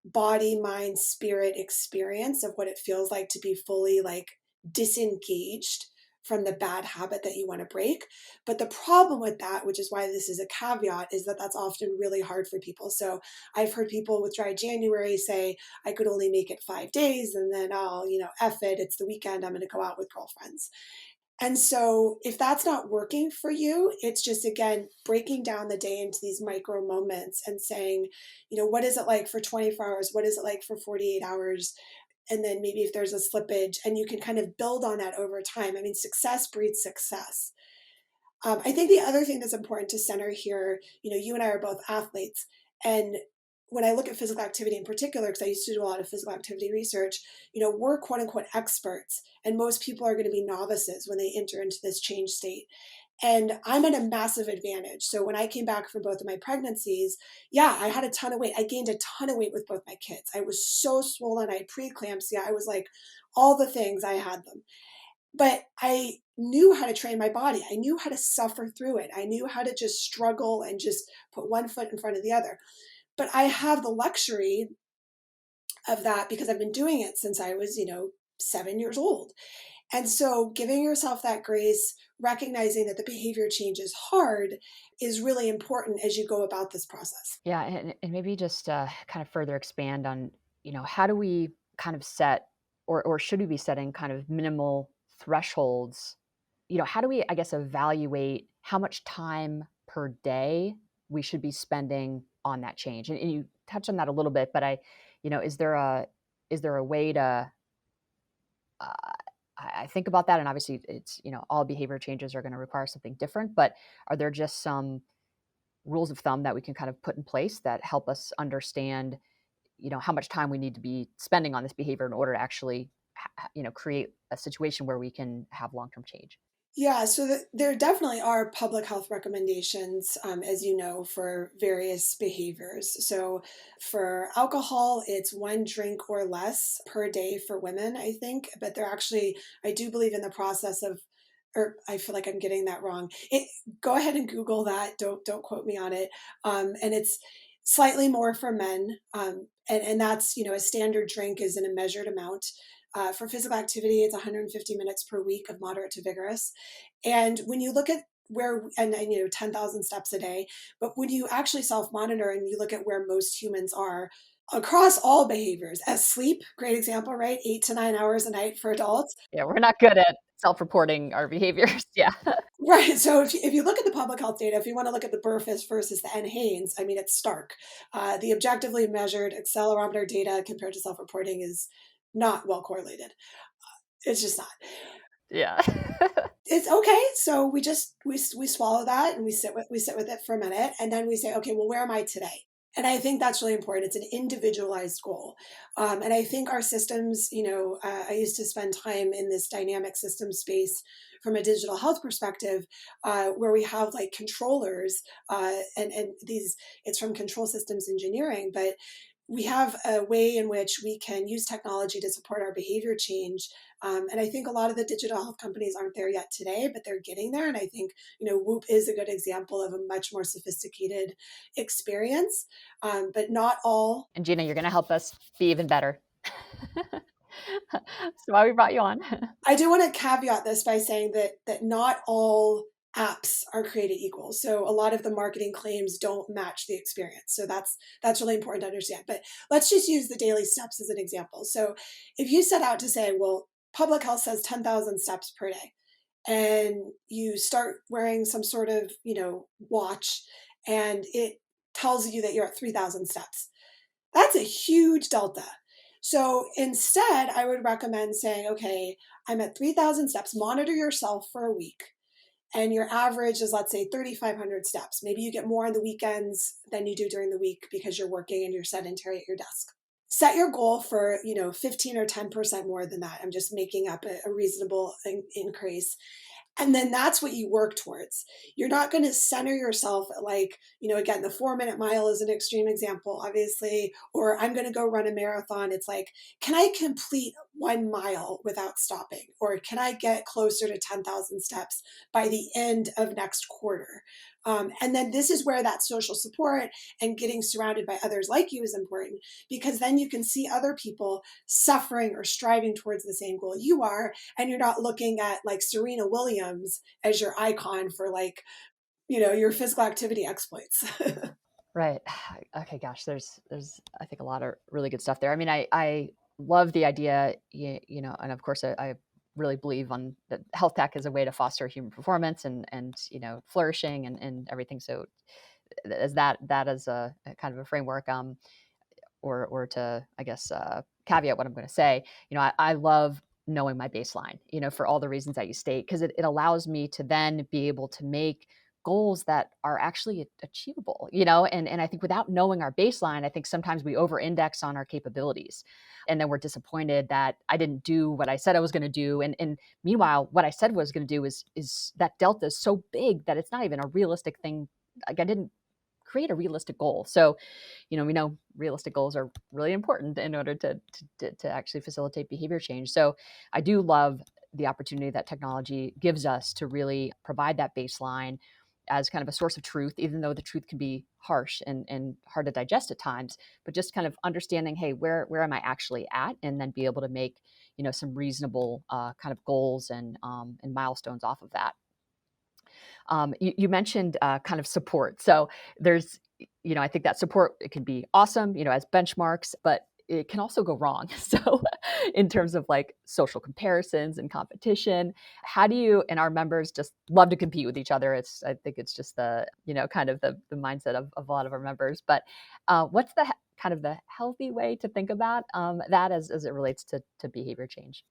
body, mind, spirit experience of what it feels like to be fully like disengaged from the bad habit that you want to break. But the problem with that, which is why this is a caveat, is that that's often really hard for people. So I've heard people with dry January say, I could only make it 5 days and then I'll, F it. It's the weekend. I'm going to go out with girlfriends. And so if that's not working for you, it's just, again, breaking down the day into these micro moments and saying, what is it like for 24 hours? What is it like for 48 hours? And then maybe if there's a slippage, and you can kind of build on that over time. I mean, success breeds success. I think the other thing that's important to center here, you and I are both athletes. And when I look at physical activity in particular, because I used to do a lot of physical activity research, we're quote unquote experts. And most people are going to be novices when they enter into this change state. And I'm at a massive advantage. So when I came back from both of my pregnancies, yeah, I had a ton of weight. I gained a ton of weight with both my kids. I was so swollen. I had preeclampsia. I was like all the things, I had them. But I knew how to train my body. I knew how to suffer through it. I knew how to just struggle and just put one foot in front of the other. But I have the luxury of that because I've been doing it since I was, 7 years old. And so giving yourself that grace, recognizing that the behavior change is hard, is really important as you go about this process. Yeah, and maybe just kind of further expand on, how do we kind of set, or should we be setting kind of minimal thresholds? How do we, I guess, evaluate how much time per day we should be spending on that change? And you touched on that a little bit, but is there a way to uh, I think about that, and obviously it's, all behavior changes are going to require something different, but are there just some rules of thumb that we can kind of put in place that help us understand, how much time we need to be spending on this behavior in order to actually, create a situation where we can have long-term change? Yeah, so there definitely are public health recommendations, as you know, for various behaviors. So for alcohol, it's 1 drink or less per day for women, I think. But they're actually, I do believe in the process of, or I feel like I'm getting that wrong. Go ahead and Google that. Don't quote me on it. And it's slightly more for men, and that's, a standard drink is in a measured amount. For physical activity, it's 150 minutes per week of moderate to vigorous. And when you look at where, and 10,000 steps a day, but when you actually self-monitor and you look at where most humans are across all behaviors, as sleep, great example, right? 8 to 9 hours a night for adults. Yeah, we're not good at self-reporting our behaviors. Yeah. Right. So if you look at the public health data, if you want to look at the Burfist versus the NHANES, I mean, it's stark. The objectively measured accelerometer data compared to self-reporting is not well correlated. It's just not. Yeah. It's okay. So we swallow that and we sit with it for a minute, and then we say, okay, well, where am I today? And I think that's really important. It's an individualized goal. And I think our systems, I used to spend time in this dynamic system space from a digital health perspective, where we have like controllers, and these, it's from control systems engineering, but we have a way in which we can use technology to support our behavior change. And I think a lot of the digital health companies aren't there yet today, but they're getting there. And I think, Whoop is a good example of a much more sophisticated experience, but not all. And Gina, you're going to help us be even better. That's why we brought you on. I do want to caveat this by saying that not all apps are created equal. So a lot of the marketing claims don't match the experience. So that's really important to understand. But let's just use the daily steps as an example. So if you set out to say, well, public health says 10,000 steps per day, and you start wearing some sort of, watch, and it tells you that you're at 3,000 steps, that's a huge delta. So instead, I would recommend saying, okay, I'm at 3,000 steps, monitor yourself for a week. And your average is, let's say, 3,500 steps. Maybe you get more on the weekends than you do during the week because you're working and you're sedentary at your desk. Set your goal for, 15 or 10% more than that. I'm just making up a reasonable increase. And then that's what you work towards. You're not going to center yourself at, like, again, the 4-minute mile is an extreme example, obviously, or I'm going to go run a marathon. It's like, can I complete 1 mile without stopping? Or can I get closer to 10,000 steps by the end of next quarter? And then this is where that social support and getting surrounded by others like you is important, because then you can see other people suffering or striving towards the same goal you are. And you're not looking at like Serena Williams as your icon for like, your physical activity exploits. Right. Okay, gosh, there's I think a lot of really good stuff there. I mean, I love the idea, and of course I really believe on that health tech is a way to foster human performance and flourishing and everything. So as that is a kind of a framework, or to, I guess, caveat what I'm going to say, I love knowing my baseline, for all the reasons that you state, because it allows me to then be able to make goals that are actually achievable, and I think without knowing our baseline, I think sometimes we over index on our capabilities. And then we're disappointed that I didn't do what I said I was going to do. And meanwhile, what I said was going to do is that delta is so big that it's not even a realistic thing. Like I didn't create a realistic goal. So we know realistic goals are really important in order to actually facilitate behavior change. So I do love the opportunity that technology gives us to really provide that baseline as kind of a source of truth, even though the truth can be harsh and hard to digest at times, but just kind of understanding, hey, where am I actually at? And then be able to make, some reasonable kind of goals and milestones off of that. You mentioned kind of support. So there's, I think that support, it can be awesome, as benchmarks, but it can also go wrong. So in terms of like social comparisons and competition, how do you and our members just love to compete with each other? I think it's just the, kind of the mindset of a lot of our members. But what's the kind of the healthy way to think about that as it relates to behavior change?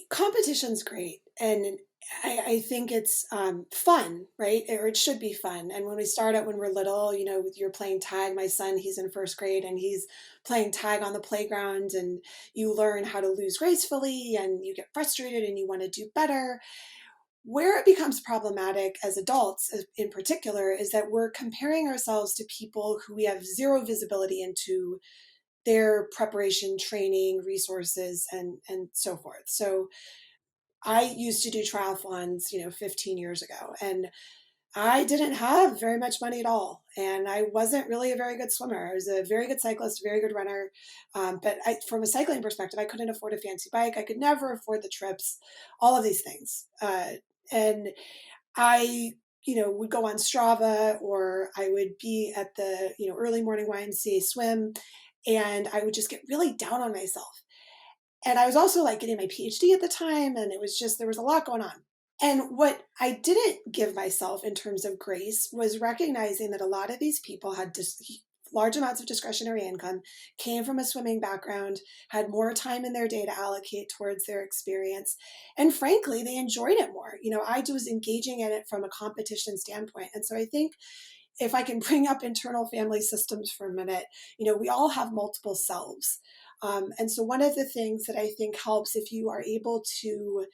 Competition's great. And I think it's fun, right? Or it should be fun. And when we start out when we're little, you're playing tag. My son, he's in first grade and he's playing tag on the playground, and you learn how to lose gracefully and you get frustrated and you want to do better. Where it becomes problematic as adults, in particular, is that we're comparing ourselves to people who we have zero visibility into their preparation, training, resources, and so forth. So I used to do triathlons, 15 years ago, and I didn't have very much money at all. And I wasn't really a very good swimmer. I was a very good cyclist, very good runner. But from a cycling perspective, I couldn't afford a fancy bike. I could never afford the trips, all of these things. And I, would go on Strava, or I would be at the, early morning YMCA swim, and I would just get really down on myself. And I was also like getting my PhD at the time, and it was just, there was a lot going on. And what I didn't give myself in terms of grace was recognizing that a lot of these people had large amounts of discretionary income, came from a swimming background, had more time in their day to allocate towards their experience. And frankly, they enjoyed it more. I was engaging in it from a competition standpoint. And so I think if I can bring up internal family systems for a minute, we all have multiple selves. And so one of the things that I think helps, if you are able to,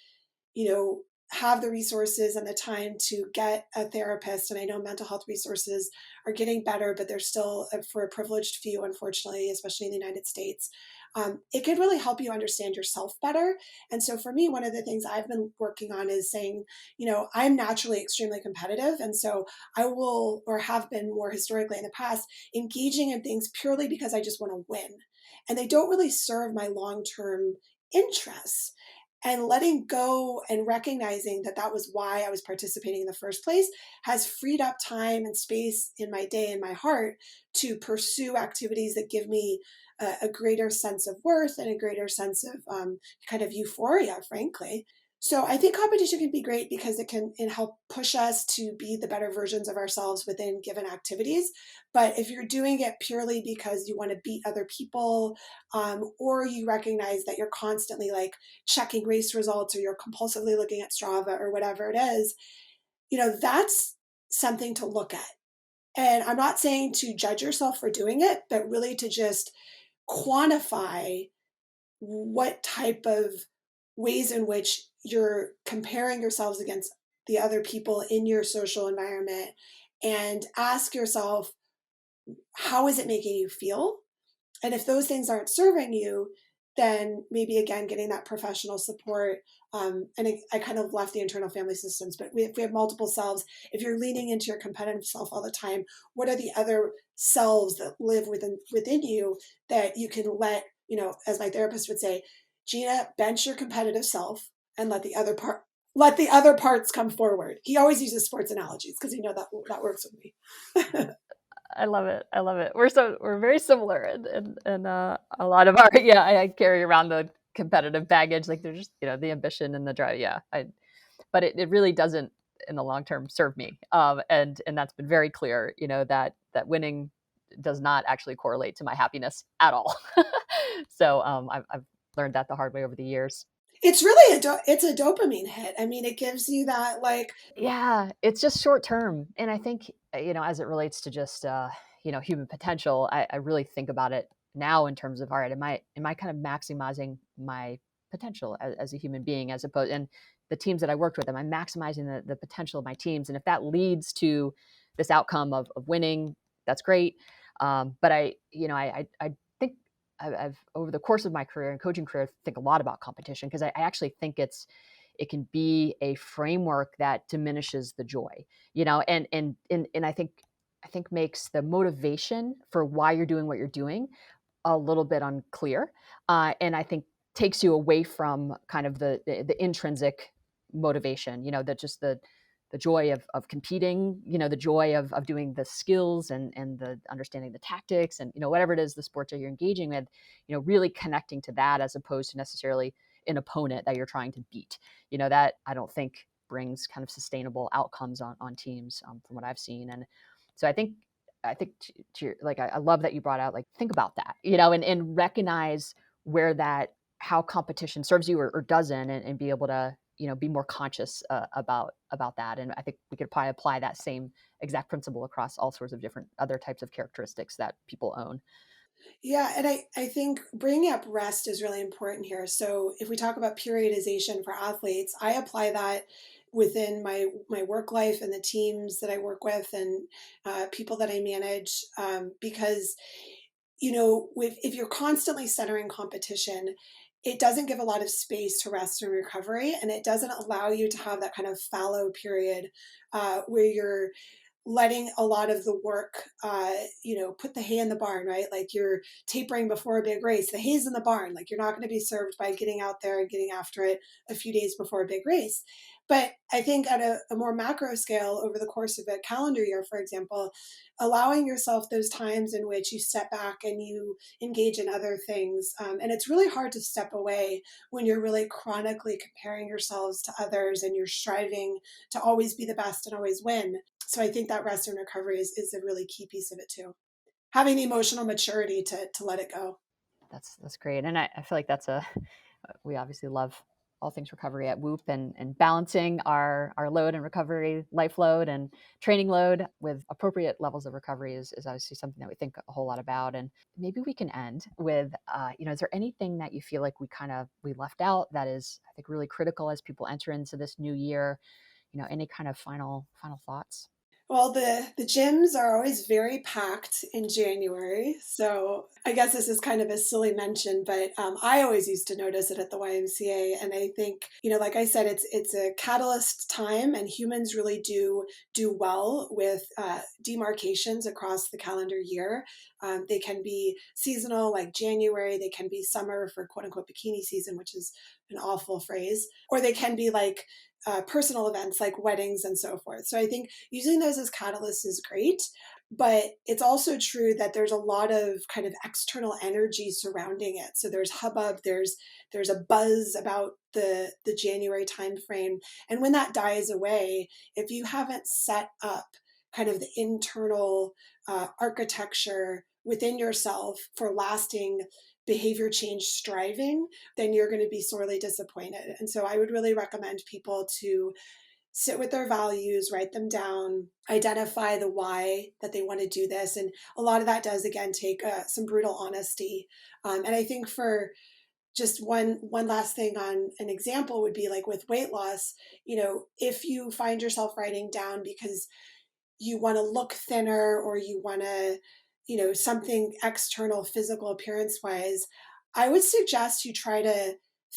you know, have the resources and the time to get a therapist, and I know mental health resources are getting better, but they're still for a privileged few, unfortunately, especially in the United States. It can really help you understand yourself better. And so for me, one of the things I've been working on is saying, I'm naturally extremely competitive. And so I will, or have been more historically in the past, engaging in things purely because I just want to win. And they don't really serve my long-term interests. And letting go and recognizing that that was why I was participating in the first place has freed up time and space in my day and my heart to pursue activities that give me a greater sense of worth and a greater sense of kind of euphoria, frankly. So I think competition can be great because it help push us to be the better versions of ourselves within given activities. But if you're doing it purely because you want to beat other people, or you recognize that you're constantly like checking race results, or you're compulsively looking at Strava or whatever it is, that's something to look at. And I'm not saying to judge yourself for doing it, but really to just quantify what type of ways in which you're comparing yourselves against the other people in your social environment, and ask yourself, how is it making you feel? And if those things aren't serving you, then maybe again getting that professional support. And I kind of left the internal family systems, but if we have multiple selves, if you're leaning into your competitive self all the time, what are the other selves that live within you that you can let, as my therapist would say, Gina, bench your competitive self and let the other parts come forward. He always uses sports analogies because that works with me. I love it. I love it. We're very similar, and a lot of our yeah. I carry around the competitive baggage, like there's just the ambition and the drive. Yeah, but it really doesn't in the long term serve me. And that's been very clear. That winning does not actually correlate to my happiness at all. So I've learned that the hard way over the years. It's really it's a dopamine hit. I mean, it gives you that like, Yeah, it's just short term. And I think, as it relates to just, human potential, I really think about it now in terms of, all right, am I kind of maximizing my potential as a human being as opposed, and the teams that I worked with, am I maximizing the potential of my teams? And if that leads to this outcome of winning, that's great. But I think I've over the course of my career and coaching career, think a lot about competition because I actually think it can be a framework that diminishes the joy, and I think makes the motivation for why you're doing what you're doing a little bit unclear, and I think takes you away from kind of the intrinsic motivation, that just the joy of competing, the joy of doing the skills and the understanding the tactics and whatever it is the sports that you're engaging with, really connecting to that as opposed to necessarily an opponent that you're trying to beat. That I don't think brings kind of sustainable outcomes on teams, from what I've seen. And so I think like I love that you brought out, like, think about that, and recognize where that how competition serves you or doesn't, and be able to be more conscious about that. And I think we could probably apply that same exact principle across all sorts of different other types of characteristics that people own. yeah. And I think bringing up rest is really important here. So if we talk about periodization for athletes, I apply that within my work life and the teams that I work with and people that I manage, because if you're constantly centering competition, it doesn't give a lot of space to rest and recovery, and it doesn't allow you to have that kind of fallow period where you're letting a lot of the work, put the hay in the barn, right? Like you're tapering before a big race. The hay's in the barn. Like you're not going to be served by getting out there and getting after it a few days before a big race. But I think at a more macro scale, over the course of a calendar year, for example, allowing yourself those times in which you step back and you engage in other things. And it's really hard to step away when you're really chronically comparing yourselves to others and you're striving to always be the best and always win. So I think that rest and recovery is a really key piece of it too. Having the emotional maturity to let it go. That's great. And I feel like we obviously love all things recovery at Whoop, and balancing our load and recovery, life load and training load with appropriate levels of recovery is obviously something that we think a whole lot about. And maybe we can end with, is there anything that you feel like we left out that is, I think, really critical as people enter into this new year? Any kind of final thoughts? Well, the gyms are always very packed in January. So I guess this is kind of a silly mention, but I always used to notice it at the YMCA. And I think, like I said, it's a catalyst time, and humans really do well with demarcations across the calendar year. They can be seasonal, like January. They can be summer for quote unquote bikini season, which is an awful phrase, or they can be like personal events like weddings and so forth. So I think using those as catalysts is great, but it's also true that there's a lot of kind of external energy surrounding it. So there's hubbub, there's a buzz about the January timeframe, and when that dies away, if you haven't set up kind of the internal architecture within yourself for lasting behavior change striving, then you're going to be sorely disappointed. And so I would really recommend people to sit with their values, write them down, identify the why that they want to do this. And a lot of that does, again, take some brutal honesty. And I think for just one last thing on an example would be like with weight loss, if you find yourself writing down because you want to look thinner or you want to, something external physical appearance wise, I would suggest you try to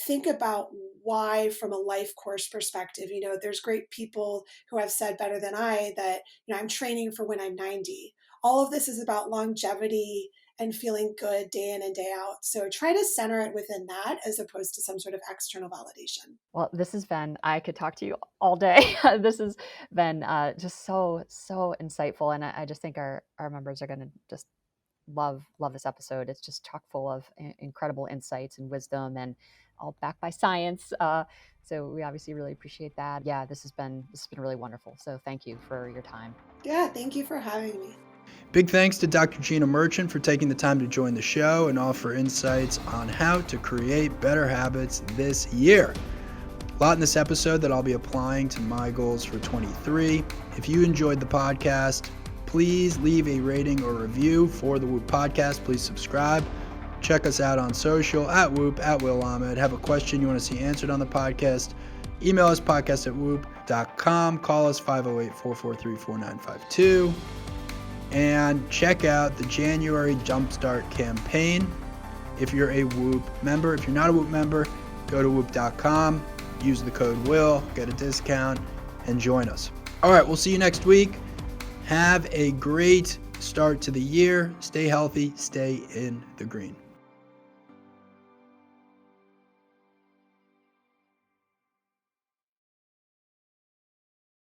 think about why from a life course perspective. There's great people who have said better than I that, I'm training for when I'm 90. All of this is about longevity and feeling good day in and day out. So try to center it within that as opposed to some sort of external validation. Well, this has been, I could talk to you all day. This has been just so, so insightful. And I just think our members are going to just love this episode. It's just chock full of incredible insights and wisdom and all backed by science. So we obviously really appreciate that. Yeah, this has been really wonderful. So thank you for your time. Yeah, thank you for having me. Big thanks to Dr. Gina Merchant for taking the time to join the show and offer insights on how to create better habits this year. A lot in this episode that I'll be applying to my goals for 23. If you enjoyed the podcast, please leave a rating or review for the Whoop podcast. Please subscribe. Check us out on social at Whoop, at Will Ahmed. Have a question you want to see answered on the podcast, email us podcast@whoop.com. Call us 508-443-4952. And check out the January Jumpstart campaign if you're a Whoop member. If you're not a Whoop member, go to whoop.com, use the code WILL, get a discount, and join us. All right, we'll see you next week. Have a great start to the year. Stay healthy, stay in the green.